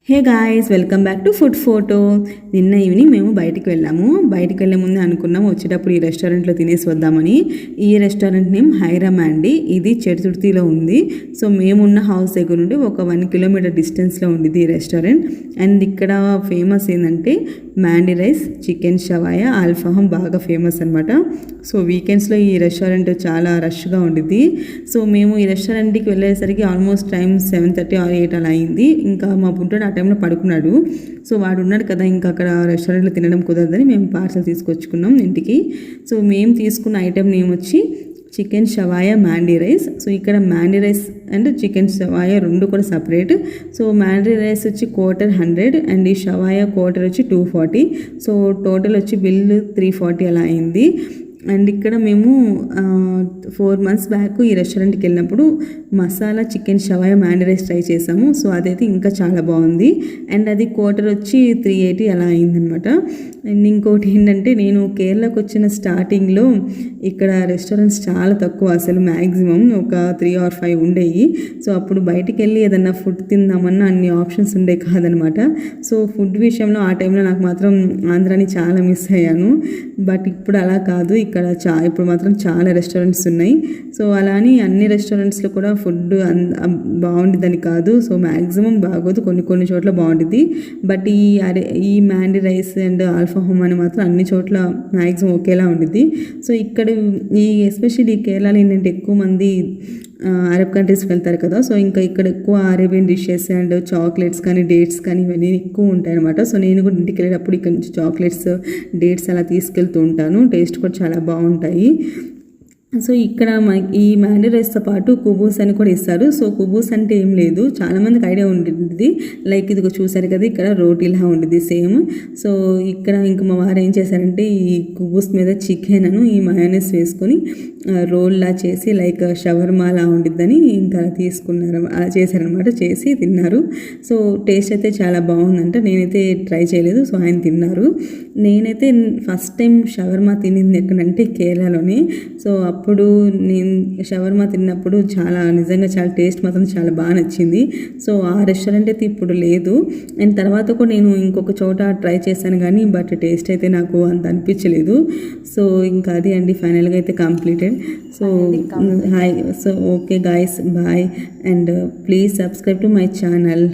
Hey guys, welcome back to food photo. నిన్న evening మేము బయటికి వెళ్ళాము. బయటికి వెళ్ళే ముందే అనుకున్నాము వచ్చేటప్పుడు ఈ రెస్టారెంట్లో తినేసి వద్దామని. ఈ రెస్టారెంట్ నేమ్ హైరమ్ అండి. ఇది చెడుతుర్తిలో ఉంది. సో మేమున్న హౌస్ దగ్గర నుండి ఒక 1 కిలోమీటర్ డిస్టెన్స్లో ఉండిది ఈ రెస్టారెంట్. అండ్ ఇక్కడ ఫేమస్ ఏంటంటే మ్యాండీ రైస్, చికెన్ షవాయా, ఆల్ఫాహం బాగా ఫేమస్ అనమాట. సో వీకెండ్స్లో ఈ రెస్టారెంట్ చాలా రష్గా ఉండిద్ది. సో మేము ఈ రెస్టారెంట్కి వెళ్ళేసరికి ఆల్మోస్ట్ టైం 7:30 or 8 అలా అయింది. ఇంకా మా బుడ్డోడు ఆ టైంలో పడుకున్నాడు. సో వాడు ఉన్నాడు కదా, ఇంకా అక్కడ రెస్టారెంట్లో తినడం కుదరదని మేము పార్సల్ తీసుకొచ్చుకున్నాం ఇంటికి. సో మేము తీసుకున్న ఐటెం నేమ్ వచ్చి చికెన్ షవాయా మ్యాండీ రైస్. సో ఇక్కడ మ్యాండీ రైస్ అండ్ చికెన్ షవాయా రెండు కూడా సపరేట్. సో మ్యాండీ రైస్ వచ్చి 100 అండ్ ఈ షవాయా వచ్చి 240. సో టోటల్ వచ్చి బిల్ 340 అలా అయింది. అండ్ ఇక్కడ మేము 4 months బ్యాక్ ఈ రెస్టారెంట్కి వెళ్ళినప్పుడు మసాలా చికెన్ షవాయా మ్యాండీ రైస్ ట్రై చేసాము. సో అదైతే ఇంకా చాలా బాగుంది. అండ్ అది వచ్చి 380 అలా అయిందనమాట. అండ్ ఇంకోటి ఏంటంటే, నేను కేరళకు వచ్చిన స్టార్టింగ్లో ఇక్కడ రెస్టారెంట్స్ చాలా తక్కువ, అసలు మ్యాక్సిమం ఒక 3 or 5 ఉండేవి. సో అప్పుడు బయటికి వెళ్ళి ఏదన్నా ఫుడ్ తిందామన్నా అన్ని ఆప్షన్స్ ఉండే కాదనమాట. సో ఫుడ్ విషయంలో ఆ టైంలో నాకు మాత్రం ఆంధ్రాని చాలా మిస్ అయ్యాను. బట్ ఇప్పుడు అలా కాదు, ఇక్కడ ఇప్పుడు మాత్రం చాలా రెస్టారెంట్స్ ఉన్నాయి. సో అలా అని అన్ని రెస్టారెంట్స్లో కూడా ఫుడ్ బాగుండిద్దని కాదు. సో మ్యాక్సిమం బాగోదు, కొన్ని చోట్ల బాగుంటుంది. బట్ ఈ మ్యాండీ రైస్ అండ్ ఆల్ఫాహోమ్ అని మాత్రం అన్ని చోట్ల మ్యాక్సిమం ఒకేలా ఉండిద్ది. సో ఇక్కడ ఎస్పెషల్లీ కేరళలో ఏంటంటే ఎక్కువ మంది అరబ్ కంట్రీస్కి వెళ్తారు కదా. సో ఇంకా ఇక్కడ ఎక్కువ అరేబియన్ డిషెస్ అండ్ చాక్లెట్స్ కానీ డేట్స్ కానీ ఇవన్నీ ఎక్కువ ఉంటాయి అనమాట. సో నేను కూడా ఇంటికి వెళ్ళేటప్పుడు ఇక్కడ నుంచి చాక్లెట్స్, డేట్స్ అలా తీసుకెళ్తూ ఉంటాను. టేస్ట్ కూడా చాలా బాగుంటాయి. సో ఇక్కడ ఈ మ్యాండీ రైస్తో పాటు కుబూస్ అని కూడా ఇస్తారు. సో కుబూస్ అంటే ఏం లేదు, చాలామందికి ఐడియా ఉంటుంది. లైక్ ఇది చూసారు కదా, ఇక్కడ రోటీలా ఉంటుంది సేమ్. సో ఇక్కడ ఇంక మా వారు ఏం చేశారంటే ఈ కుబూస్ మీద చికెన్ ఈ మయోనీస్ వేసుకొని రోల్లా చేసి లైక్ షవర్మాలా ఉండిద్దని ఇంకా తీసుకున్నారు, అలా చేశారనమాట. చేసి తిన్నారు. సో టేస్ట్ అయితే చాలా బాగుందంట. నేనైతే ట్రై చేయలేదు. సో ఆయన తిన్నారు. నేనైతే ఫస్ట్ టైం షవర్మా తినింది ఎక్కడంటే కేరళలోనే. సో అప్పుడు నేను షవర్మా తిన్నప్పుడు నిజంగా చాలా టేస్ట్ మాత్రం చాలా బాగా నచ్చింది. సో ఆ రెస్టారెంట్ అయితే ఇప్పుడు లేదు. అండ్ తర్వాత కూడా నేను ఇంకొక చోట ట్రై చేశాను కానీ బట్ టేస్ట్ అయితే నాకు అంత అనిపించలేదు. సో ఇంకా అది అండి, ఫైనల్గా అయితే completed. So hi, so okay guys, bye and please subscribe to my channel.